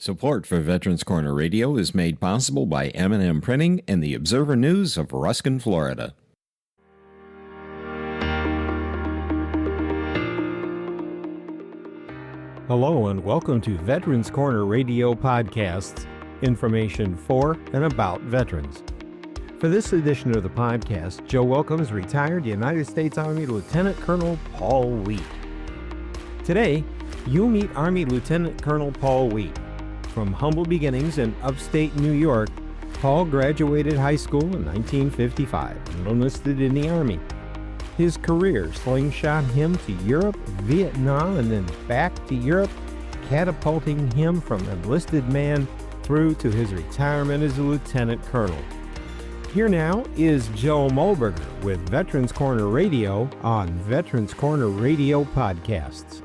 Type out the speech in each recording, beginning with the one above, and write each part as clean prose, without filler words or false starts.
Support for Veterans Corner Radio is made possible by M&M Printing and the Observer News of Ruskin, Florida. Hello and welcome to Veterans Corner Radio Podcasts, information for and about veterans. For this edition of the podcast, Joe welcomes retired United States Army Lieutenant Colonel Paul Wheat. Today, you'll meet Army Lieutenant Colonel Paul Wheat. From humble beginnings in upstate New York, Paul graduated high school in 1955 and enlisted in the Army. His career slingshot him to Europe, Vietnam, and then back to Europe, catapulting him from enlisted man through to his retirement as a lieutenant colonel. Here now is Joe Mulberger with Veterans Corner Radio on Veterans Corner Radio Podcasts.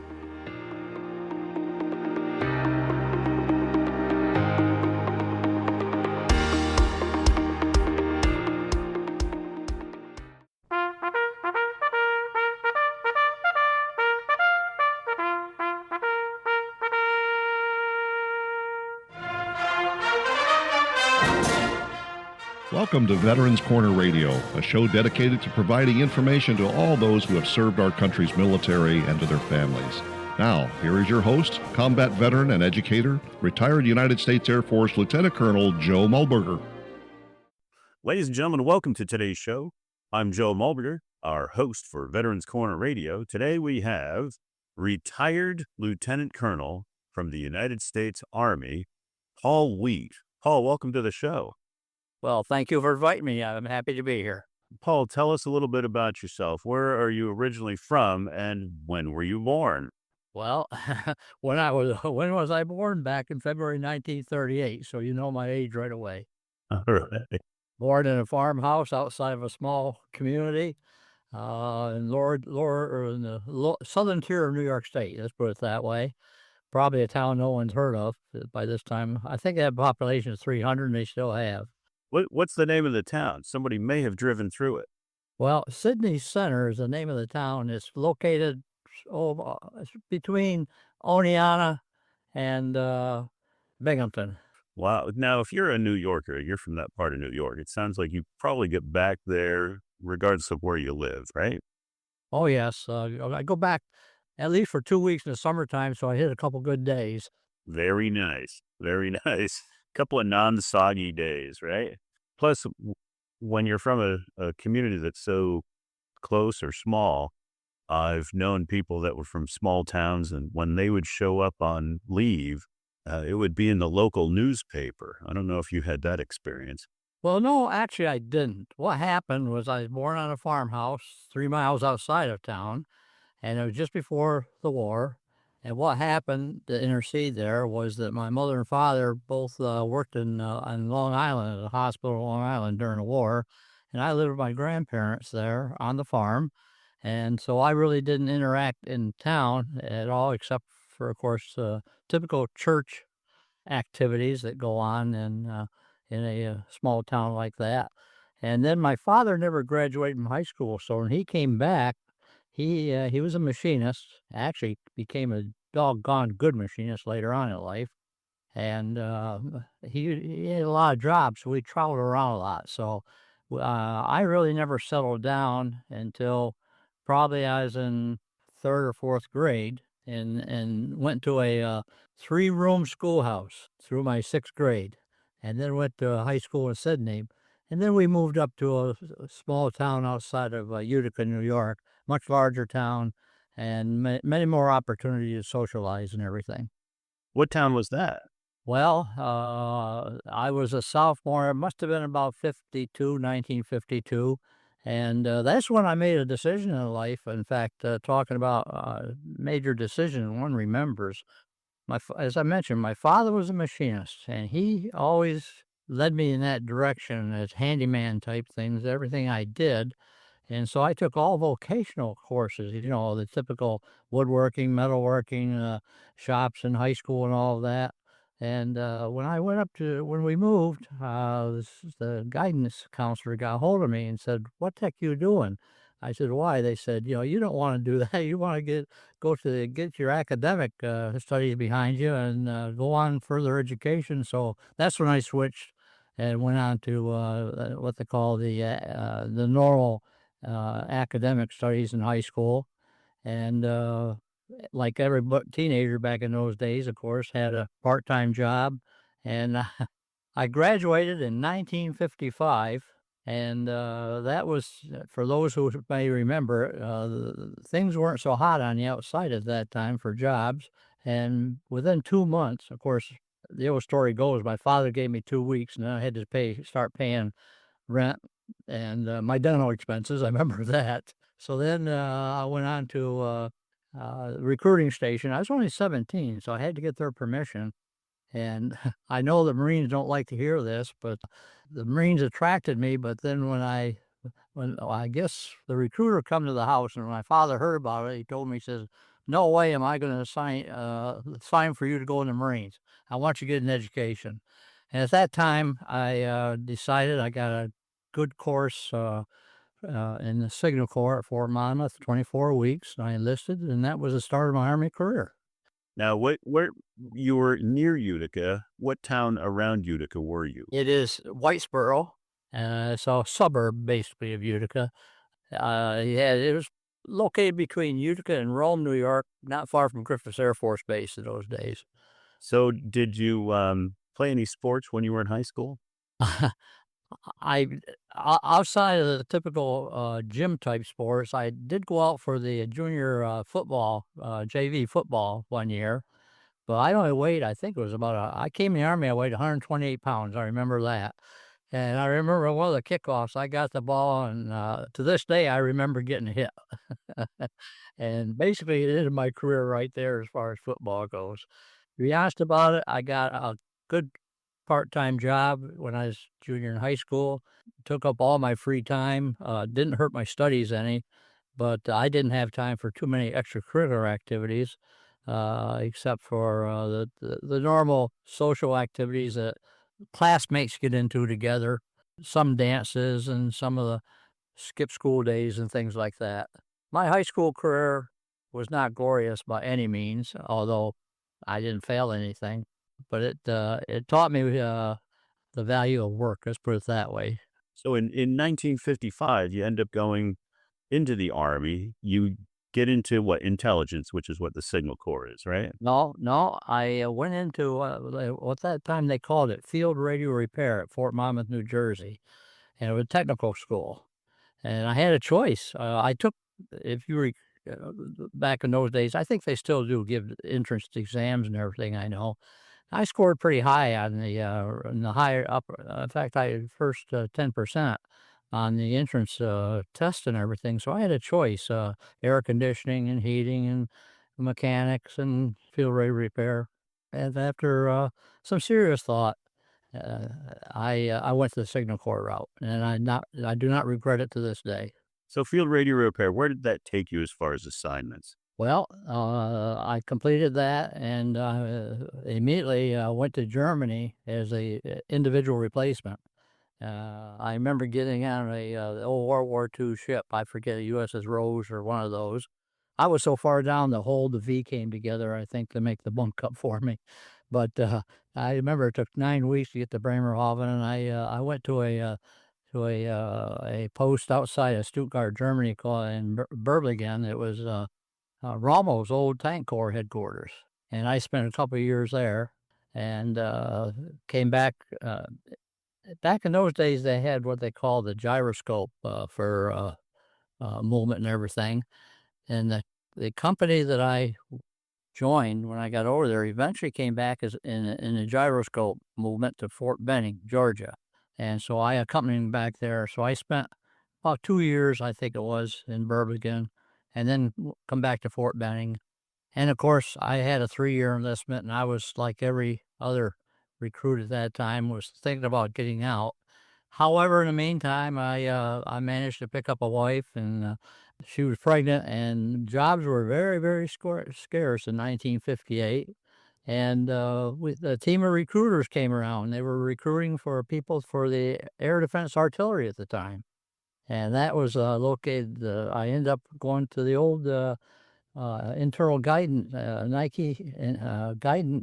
Welcome to Veterans Corner Radio, a show dedicated to providing information to all those who have served our country's military and to their families. Now, here is your host, combat veteran and educator, retired United States Air Force Lieutenant Colonel Joe Mulberger. Ladies and gentlemen, welcome to today's show. I'm Joe Mulberger, our host for Veterans Corner Radio. Today we have retired Lieutenant Colonel from the United States Army, Paul Wheat. Paul, welcome to the show. Well, thank you for inviting me. I'm happy to be here. Paul, tell us a little bit about yourself. Where are you originally from, and when were you born? Well, when was I born? Back in February 1938, so you know my age right away. All right. Born in a farmhouse outside of a small community in in the southern tier of New York State. Let's put it that way. Probably a town no one's heard of by this time. I think they had a population of 300, and they still have. What's the name of the town? Somebody may have driven through it. Well, Sydney Center is the name of the town. It's located between Oneonta and Binghamton. Wow. Now, if you're a New Yorker, you're from that part of New York, it sounds like you probably get back there regardless of where you live, right? Oh, yes. I go back at least for 2 weeks in the summertime, so I hit a couple good days. Very nice. Very nice. Couple of non-soggy days, right? Plus, when you're from a community that's so close or small, I've known people that were from small towns, and when they would show up on leave, it would be in the local newspaper. I don't know if you had that experience. Well, no, actually I didn't. What happened was I was born on a farmhouse 3 miles outside of town, and it was just before the war. And what happened to intercede there was that my mother and father both worked on Long Island, at a hospital in Long Island during the war, and I lived with my grandparents there on the farm. And so I really didn't interact in town at all, except for, of course, typical church activities that go on in a small town like that. And then my father never graduated from high school, so when he came back, he was a machinist, actually became a doggone good machinist later on in life. And he had a lot of jobs, so we traveled around a lot. So I really never settled down until probably I was in third or fourth grade and went to a 3-room schoolhouse through my 6th grade, and then went to high school in Sydney. And then we moved up to a small town outside of Utica, New York, much larger town, and many more opportunities to socialize and everything. What town was that? Well, I was a sophomore. It must have been about 1952. And that's when I made a decision in life. In fact, talking about major decision, one remembers. As I mentioned, my father was a machinist, and he always led me in that direction as handyman type things, everything I did. And so I took all vocational courses, the typical woodworking, metalworking shops in high school and all of that. And when we moved, the guidance counselor got hold of me and said, "What the heck you doing?" I said, why? They said, you don't want to do that. You want to get your academic studies behind you and go on further education. So that's when I switched and went on to what they call the normal academic studies in high school. And like every teenager back in those days, of course, had a part-time job. And I graduated in 1955. And that was, for those who may remember, things weren't so hot on the outside at that time for jobs. And within 2 months, of course, the old story goes, my father gave me 2 weeks, and then I had to start paying rent and my dental expenses. I remember that. So then I went on to the recruiting station. I was only 17, so I had to get their permission. And I know the Marines don't like to hear this, but the Marines attracted me. But then when I guess the recruiter come to the house, and when my father heard about it, he told me, he says, "No way am I going to sign for you to go in the Marines. I want you to get an education." And at that time, I decided I got a good course in the Signal Corps at Fort Monmouth, 24 weeks. I enlisted, and that was the start of my Army career. Now, where you were near Utica, what town around Utica were you? It is Whitesboro, so a suburb basically of Utica. Yeah, it was located between Utica and Rome, New York, not far from Griffiths Air Force Base in those days. So did you play any sports when you were in high school? I outside of the typical gym type sports, I did go out for the junior football, JV football one year. But I only weighed, I think it was I came in the Army, I weighed 128 pounds. I remember that. And I remember one of the kickoffs, I got the ball, and to this day, I remember getting hit. And basically, it ended my career right there as far as football goes. To be honest about it, I got a good part-time job when I was junior in high school. Took up all my free time. Didn't hurt my studies any, but I didn't have time for too many extracurricular activities, except for the normal social activities that classmates get into together, some dances and some of the skip school days and things like that. My high school career was not glorious by any means, although I didn't fail anything. But it taught me the value of work. Let's put it that way. So in 1955, you end up going into the Army. You get into what, intelligence, which is what the Signal Corps is, right? No, I went into what that time they called it field radio repair at Fort Monmouth, New Jersey, and it was a technical school. And I had a choice. I took, if you back in those days, I think they still do give entrance exams and everything. I know. I scored pretty high on in the higher upper. In fact, I had first 10% on the entrance test and everything. So I had a choice: air conditioning and heating and mechanics and field radio repair. And after some serious thought, I went to the Signal Corps route, and I do not regret it to this day. So field radio repair, where did that take you as far as assignments? Well, I completed that and immediately went to Germany as a individual replacement. I remember getting on a old World War II ship. I forget, USS Rose or one of those. I was so far down, the V came together, I think, to make the bunk up for me. But I remember it took 9 weeks to get to Bremerhaven, and I went to a post outside of Stuttgart, Germany, called in Berblingen. It was Rommel's old tank corps headquarters. And I spent a couple of years there and came back. Back in those days, they had what they called the gyroscope for movement and everything. And the company that I joined when I got over there eventually came back as in a gyroscope movement to Fort Benning, Georgia. And so I accompanied him back there. So I spent about 2 years, I think it was, in Birmingham, and then come back to Fort Benning. And of course, I had a 3-year enlistment, and I was like every other recruit at that time, was thinking about getting out. However, in the meantime, I managed to pick up a wife, and she was pregnant, and jobs were very, very scarce in 1958. And the team of recruiters came around. They were recruiting for people for the air defense artillery at the time. and that was located. I ended up going to the old internal guidance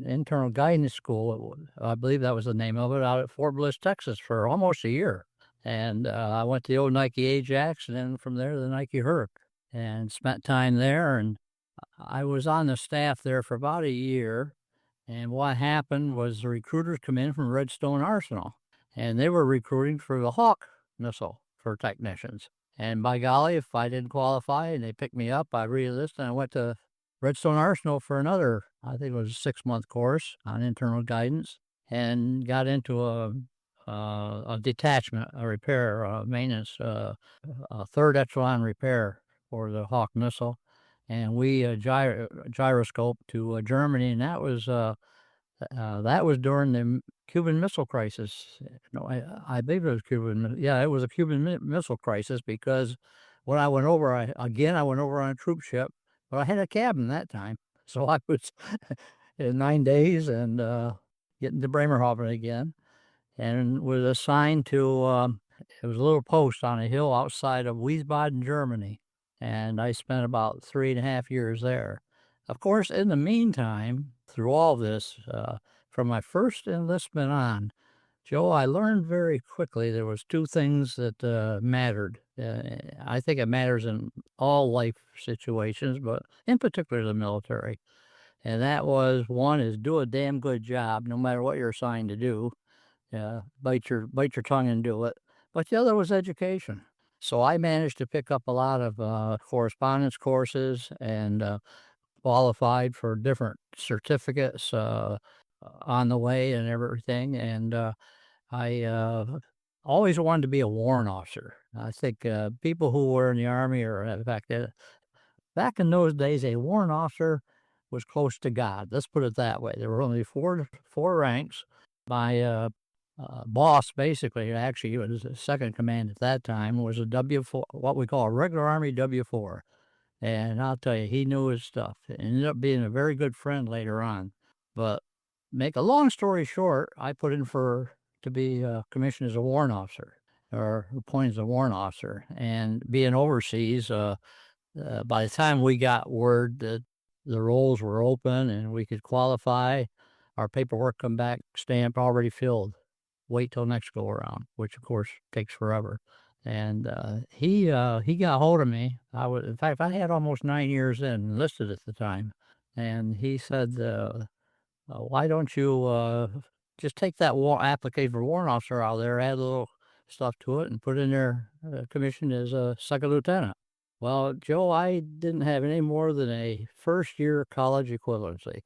internal guidance school. I believe that was the name of it, out at Fort Bliss, Texas, for almost a year. And I went to the old Nike Ajax, and then from there the Nike Herc, and spent time there. And I was on the staff there for about a year. And what happened was the recruiters come in from Redstone Arsenal, and they were recruiting for the Hawk missile for technicians. And by golly, if I didn't qualify and they picked me up, I re-enlisted and I went to Redstone Arsenal for another, I think it was a 6-month course on internal guidance, and got into a detachment, a repair, maintenance, a third echelon repair for the Hawk missile. And we gyroscope to Germany, and that was during the Cuban Missile Crisis. No, I believe it was Cuban. Yeah, it was a Cuban Missile Crisis, because when I went over, I went over on a troop ship, but I had a cabin that time, so I was in 9 days and getting to Bremerhaven again, and was assigned to. It was a little post on a hill outside of Wiesbaden, Germany, and I spent about 3.5 years there. Of course, in the meantime, through all this, from my first enlistment on, Joe, I learned very quickly there was 2 things that mattered. I think it matters in all life situations, but in particular the military. And that was, one is do a damn good job, no matter what you're assigned to do. Bite your tongue and do it. But the other was education. So I managed to pick up a lot of correspondence courses, and qualified for different certificates on the way and everything. And I always wanted to be a warrant officer. I think people who were in the Army, or in fact, back in those days, a warrant officer was close to God. Let's put it that way. There were only four ranks. My boss, basically, actually, he was second command at that time, was a W4, what we call a regular Army W4. And I'll tell you, he knew his stuff. It ended up being a very good friend later on. But make a long story short, I put in to be commissioned as a warrant officer, or appointed as a warrant officer. And being overseas, by the time we got word that the roles were open and we could qualify, our paperwork come back stamped, already filled. Wait till next go around, which of course takes forever. And he got hold of me. In fact, I had almost 9 years enlisted at the time, and he said, "Why don't you just take that application for warrant officer out there, add a little stuff to it, and put in there commissioned as a second lieutenant?" Well, Joe, I didn't have any more than a first year college equivalency.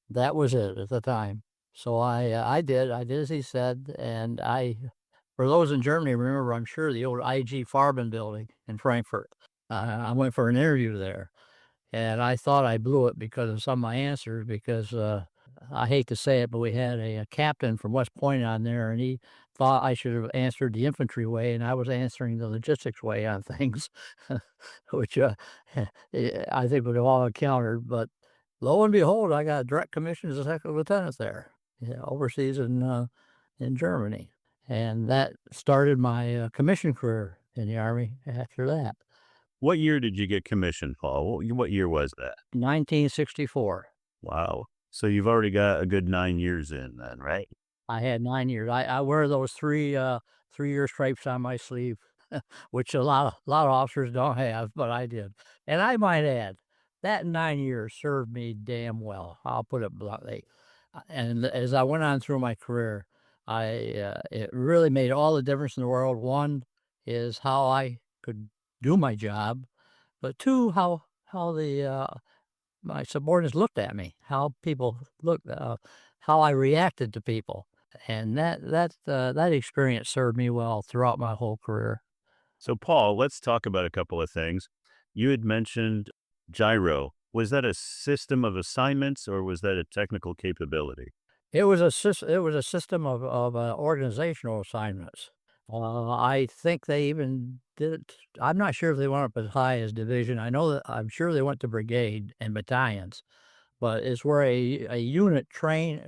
That was it at the time. So I did as he said, and for those in Germany, remember, I'm sure, the old IG Farben building in Frankfurt. I went for an interview there, and I thought I blew it because of some of my answers, because I hate to say it, but we had a captain from West Point on there, and he thought I should have answered the infantry way, and I was answering the logistics way on things, which I think would have all encountered. But lo and behold, I got a direct commission as a second lieutenant there, overseas in Germany. And that started my commission career in the Army after that. What year did you get commissioned, Paul? What year was that? 1964. Wow. So you've already got a good 9 years in then, right? I had 9 years. I wear those 3-year stripes on my sleeve, which a lot of officers don't have, but I did. And I might add, that 9 years served me damn well. I'll put it bluntly. And as I went on through my career, it really made all the difference in the world. One is how I could do my job, but 2, how my subordinates looked at me, how people looked, how I reacted to people, and that experience served me well throughout my whole career. So, Paul, let's talk about a couple of things. You had mentioned gyro. Was that a system of assignments, or was that a technical capability? It was a system of organizational assignments. I think they even did it. I'm not sure if they went up as high as division. I'm sure they went to brigade and battalions, but it's where a unit trained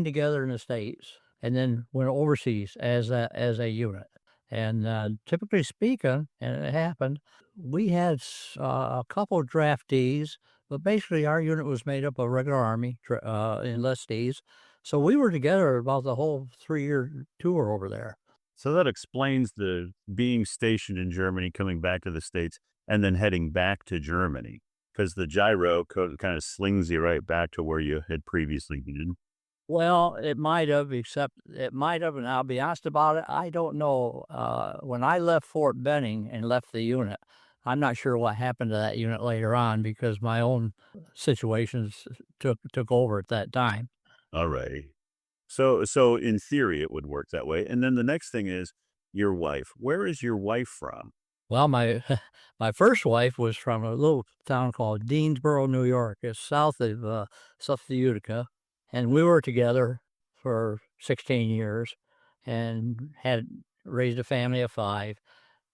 together in the States and then went overseas as a unit. And typically speaking, and it happened, we had a couple of draftees, but basically our unit was made up of regular Army enlistees. So we were together about the whole 3-year tour over there. So that explains the being stationed in Germany, coming back to the States, and then heading back to Germany, because the gyro kind of slings you right back to where you had previously been. Well, it might have, except it might have, and I'll be honest about it, I don't know. When I left Fort Benning and left the unit, I'm not sure what happened to that unit later on because my own situations took over at that time. All right. So in theory, it would work that way. And then the next thing is your wife. Where is your wife from? Well, my my first wife was from a little town called Deansboro, New York. It's south of Utica, and we were together for 16 years, and had raised a family of 5.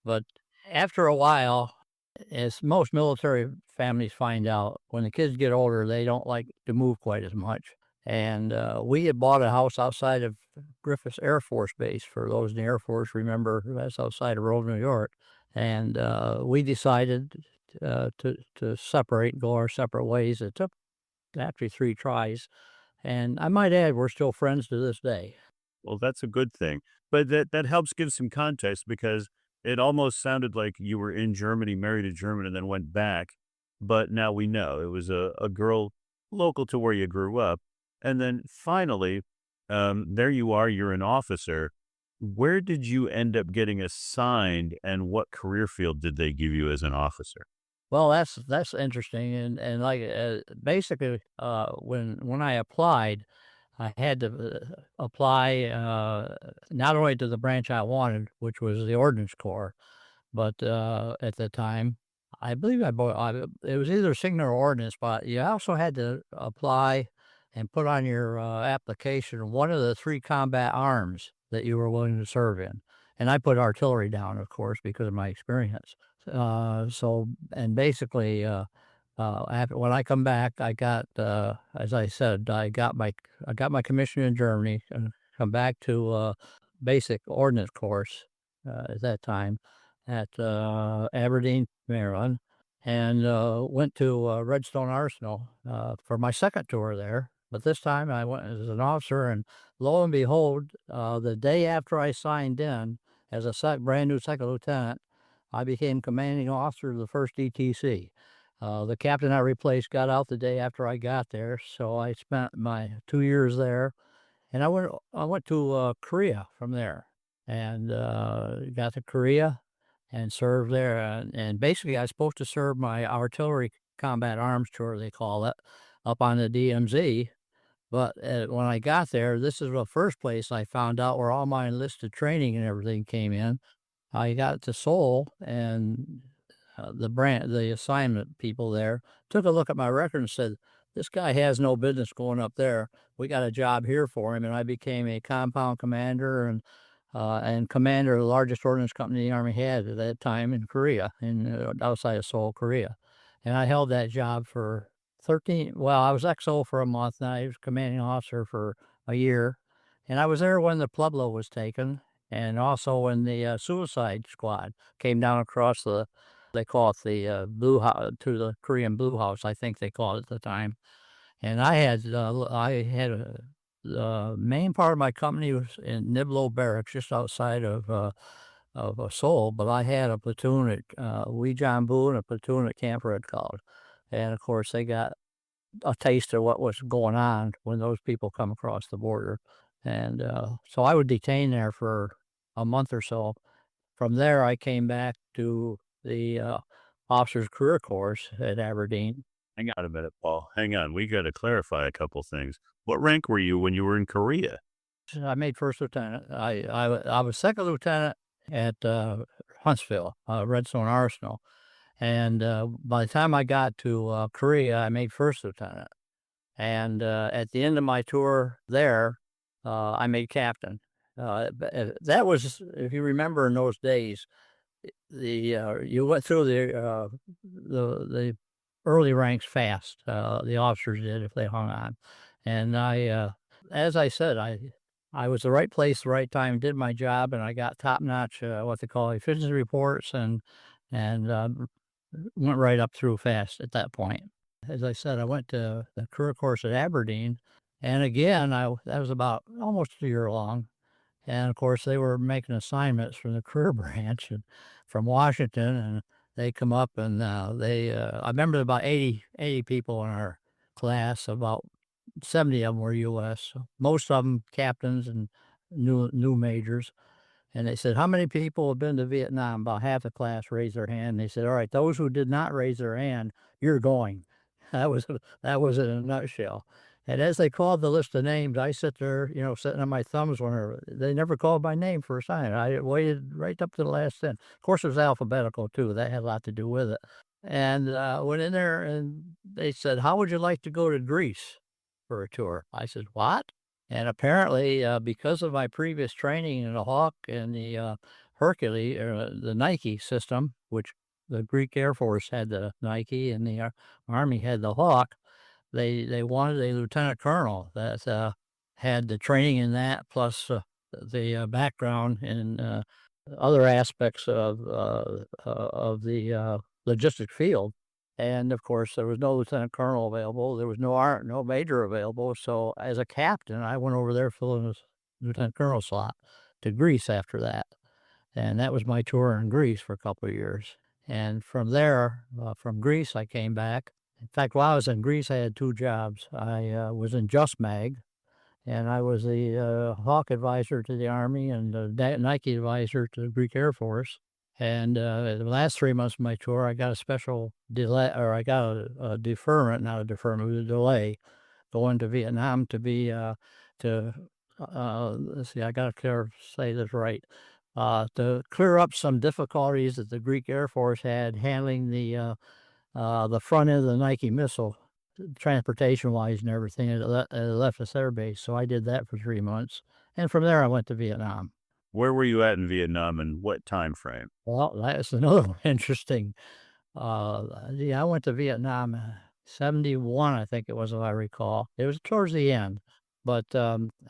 But after a while, as most military families find out, when the kids get older, they don't like to move quite as much. And we had bought a house outside of Griffiths Air Force Base. For those in the Air Force, remember that's outside of Rome, New York. And we decided to separate and go our separate ways. It took actually 3 tries. And I might add, we're still friends to this day. Well, that's a good thing. But that helps give some context, because it almost sounded like you were in Germany, married a German, and then went back. But now we know it was a girl local to where you grew up. And then finally, there you are, you're an officer. Where did you end up getting assigned, and what career field did they give you as an officer? Well, that's interesting, and like basically, when I applied, I had to apply not only to the branch I wanted, which was the Ordnance Corps, but at the time, I believe it was either Signal or Ordnance, but you also had to apply and put on your application one of the 3 combat arms that you were willing to serve in. And I put artillery down, of course, because of my experience. And basically, when I come back, I got, as I said, I got my commission in Germany, and come back to basic ordnance course at that time at Aberdeen, Maryland, and went to Redstone Arsenal for my second tour there. But this time I went as an officer, and lo and behold, the day after I signed in as a brand new second lieutenant, I became commanding officer of the 1st ETC. The captain I replaced got out the day after I got there, so I spent my 2 years there, and I went to Korea from there, and got to Korea and served there. And basically, I was supposed to serve my artillery combat arms tour, they call it, up on the DMZ. But when I got there, this is the first place I found out where all my enlisted training and everything came in. I got to Seoul, and the assignment people there took a look at my record and said, "This guy has no business going up there. We got a job here for him." And I became a compound commander and commander of the largest ordnance company the Army had at that time in Korea, outside of Seoul, Korea. And I held that job for 13. Well, I was XO for a month, and I was commanding officer for a year. And I was there when the Pueblo was taken, and also when the suicide squad came down across they call it the Blue House, to the Korean Blue House, I think they called it at the time. And the main part of my company was in Niblo Barracks, just outside of Seoul, but I had a platoon at Weijambu and a platoon at Camp Red Cloud. And of course, they got a taste of what was going on when those people come across the border. And so I was detained there for a month or so. From there, I came back to the officer's career course at Aberdeen. Hang on a minute, Paul. Hang on. We got to clarify a couple things. What rank were you when you were in Korea? I made first lieutenant. I was second lieutenant at Huntsville, Redstone Arsenal. And by the time I got to Korea, I made first lieutenant. And at the end of my tour there, I made captain. That was, if you remember in those days, you went through the early ranks fast. The officers did, if they hung on. And as I said, I I was the right place, the right time, did my job, and I got top-notch, what they call efficiency reports, and went right up through fast at that point. As I said, I went to the career course at Aberdeen, and again, that was about almost a year long. And of course, they were making assignments from the career branch and from Washington, and they come up and I remember about 80 people in our class, about 70 of them were U.S., most of them captains and new majors. And they said, how many people have been to Vietnam? About half the class raised their hand. They said, all right, those who did not raise their hand, you're going. That was it in a nutshell. And as they called the list of names, I sit there, sitting on my thumbs when they never called my name for a sign. I waited right up to the last 10. Of course, it was alphabetical, too. That had a lot to do with it. And went in there, and they said, how would you like to go to Greece for a tour? I said, what? And apparently, because of my previous training in the Hawk and the Hercules, the Nike system, which the Greek Air Force had the Nike and the Army had the Hawk, they wanted a lieutenant colonel that had the training in that, plus the background in other aspects of the logistic field. And of course, there was no lieutenant colonel available. There was no major available. So as a captain, I went over there filling a lieutenant colonel slot to Greece after that. And that was my tour in Greece for a couple of years. And from there, from Greece, I came back. In fact, while I was in Greece, I had two jobs. I was in Just Mag, and I was the Hawk advisor to the Army and the Nike advisor to the Greek Air Force. And the last 3 months of my tour, I got a special delay, or I got a deferment, not a deferment, it was a delay, going to Vietnam to be, let's see, I got to say this right, to clear up some difficulties that the Greek Air Force had handling the front end of the Nike missile, transportation-wise and everything. It left us air base, so I did that for 3 months. And from there, I went to Vietnam. Where were you at in Vietnam and what time frame? Well, that's another one interesting. I went to Vietnam 71, I think it was, if I recall. It was towards the end. But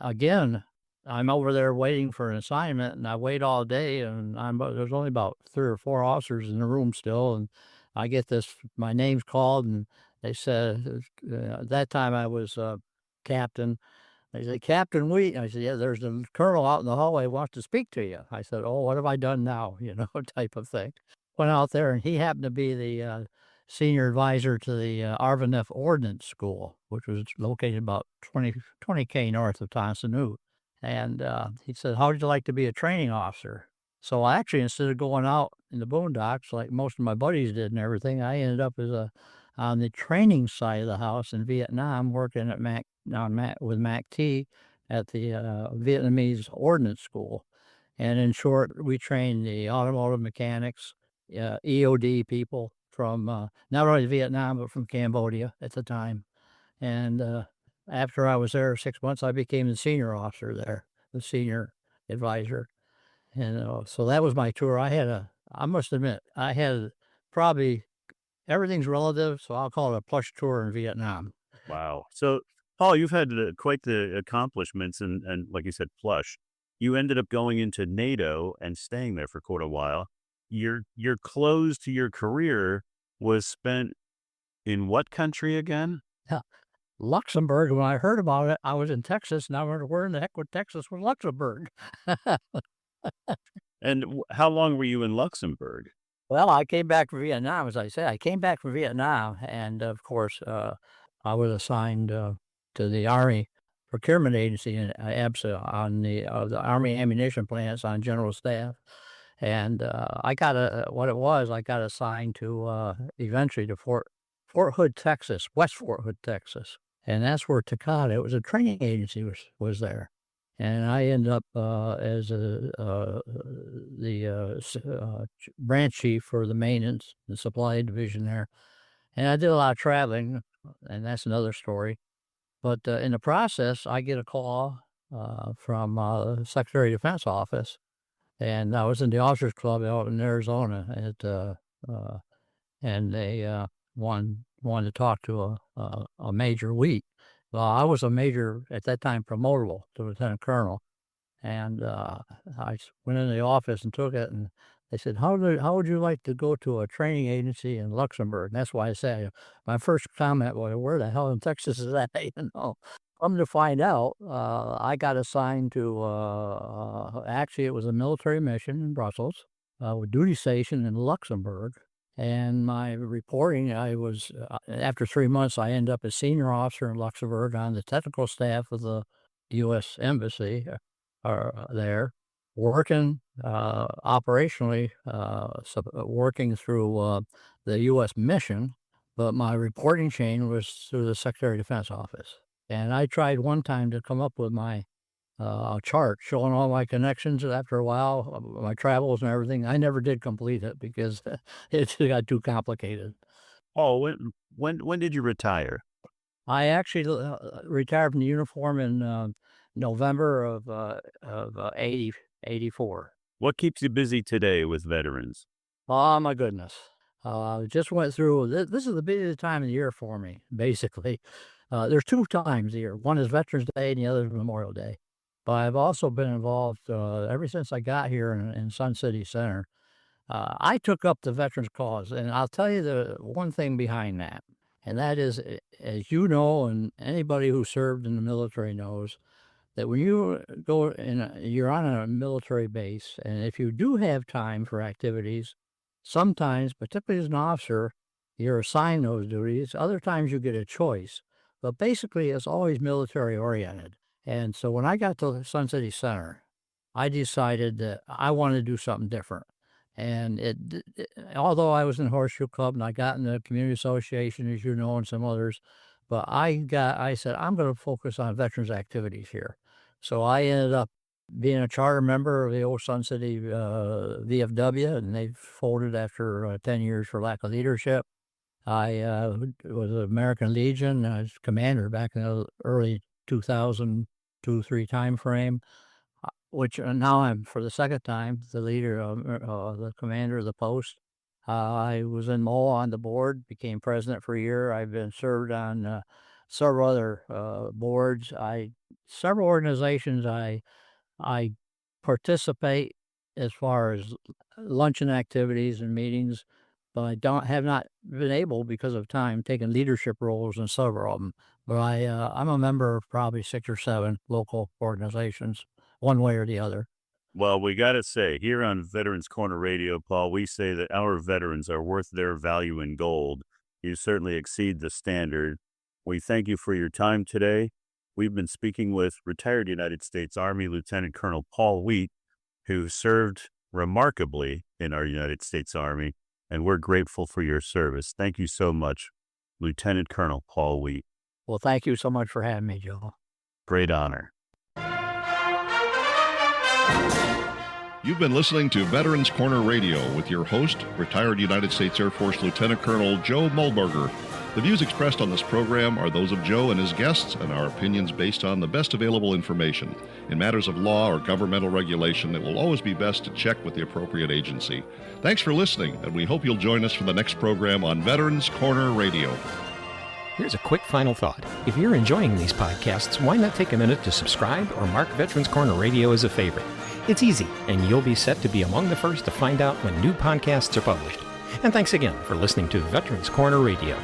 again, I'm over there waiting for an assignment, and I wait all day, and there's only about 3 or 4 officers in the room still, and I get my name's called, and they said, at that time I was captain. They said, Captain Wheat. I said, yeah, there's a colonel out in the hallway wants to speak to you. I said, oh, what have I done now? Type of thing. Went out there, and he happened to be the senior advisor to the Arvanef Ordnance School, which was located about 20K north of Tonsanoo. And he said, how would you like to be a training officer? So I actually, instead of going out in the boondocks like most of my buddies did and everything, I ended up on the training side of the house in Vietnam, working at with MAC-T at the Vietnamese Ordnance School. And in short, we trained the automotive mechanics, EOD people from not only Vietnam, but from Cambodia at the time. And after I was there 6 months, I became the senior officer there, the senior advisor. And so that was my tour. I must admit, I had probably, everything's relative, so I'll call it a plush tour in Vietnam. Wow. So, Paul, you've had quite the accomplishments and like you said, plush. You ended up going into NATO and staying there for quite a while. Your close to your career was spent in what country again? Luxembourg. When I heard about it, I was in Texas, and I wondered where in the heck was Texas was Luxembourg. And how long were you in Luxembourg? Well, I came back from Vietnam, as I said. I came back from Vietnam, and of course, I was assigned to the Army Procurement Agency in ABSA on the Army ammunition plants on general staff. And I got assigned to eventually to Fort Hood, Texas, West Fort Hood, Texas. And that's where Takata, it was a training agency, was there. And I ended up as the branch chief for the maintenance and supply division there. And I did a lot of traveling, and that's another story. But in the process, I get a call from the Secretary of Defense office, and I was in the Officers Club out in Arizona, and they wanted to talk to a Major Wheat. Well, I was a major at that time, promotable to lieutenant colonel. And I went in the office and took it, and they said, how would you like to go to a training agency in Luxembourg? And that's why I say my first comment was, where the hell in Texas is that? Come to find out, I got assigned to, actually, it was a military mission in Brussels, with duty station in Luxembourg. And my reporting, after 3 months, I ended up as senior officer in Luxembourg on the technical staff of the U.S. Embassy there, working operationally, working through the U.S. mission, but my reporting chain was through the Secretary of Defense office. And I tried one time to come up with my chart showing all my connections. After a while, my travels and everything, I never did complete it because it got too complicated. Oh, when did you retire? I actually retired from the uniform in November of 84. What keeps you busy today with veterans? Oh, my goodness. Just went through, this is the busiest time of the year for me, basically. There's 2 times a year. One is Veterans Day and the other is Memorial Day. But I've also been involved ever since I got here in Sun City Center. I took up the veterans cause, and I'll tell you the one thing behind that, and that is, as you know, and anybody who served in the military knows, that when you go you're on a military base, and if you do have time for activities, sometimes, particularly as an officer, you're assigned those duties. Other times you get a choice. But basically, it's always military oriented. And so when I got to Sun City Center, I decided that I wanted to do something different. And although I was in Horseshoe Club and I got in the Community Association, as you know, and some others, but I said, I'm going to focus on veterans activities here. So I ended up being a charter member of the old Sun City VFW, and they folded after 10 years for lack of leadership. I was an American Legion. I was commander back in the early 2002-3 time frame, which now I'm, for the second time, the leader, the commander of the post. I was in MOA on the board, became president for a year. I've been served on several other boards. Several organizations I participate as far as luncheon activities and meetings, but I have not been able, because of time, taking leadership roles in several of them. But I'm a member of probably 6 or 7 local organizations, one way or the other. Well, we got to say, here on Veterans Corner Radio, Paul, we say that our veterans are worth their value in gold. You certainly exceed the standard. We thank you for your time today. We've been speaking with retired United States Army Lieutenant Colonel Paul Wheat, who served remarkably in our United States Army, and we're grateful for your service. Thank you so much, Lieutenant Colonel Paul Wheat. Well, thank you so much for having me, Joe. Great honor. You've been listening to Veterans Corner Radio with your host, retired United States Air Force Lieutenant Colonel Joe Mullberger. The views expressed on this program are those of Joe and his guests, and our opinions based on the best available information. In matters of law or governmental regulation, it will always be best to check with the appropriate agency. Thanks for listening, and we hope you'll join us for the next program on Veterans Corner Radio. Here's a quick final thought. If you're enjoying these podcasts, why not take a minute to subscribe or mark Veterans Corner Radio as a favorite? It's easy, and you'll be set to be among the first to find out when new podcasts are published. And thanks again for listening to Veterans Corner Radio.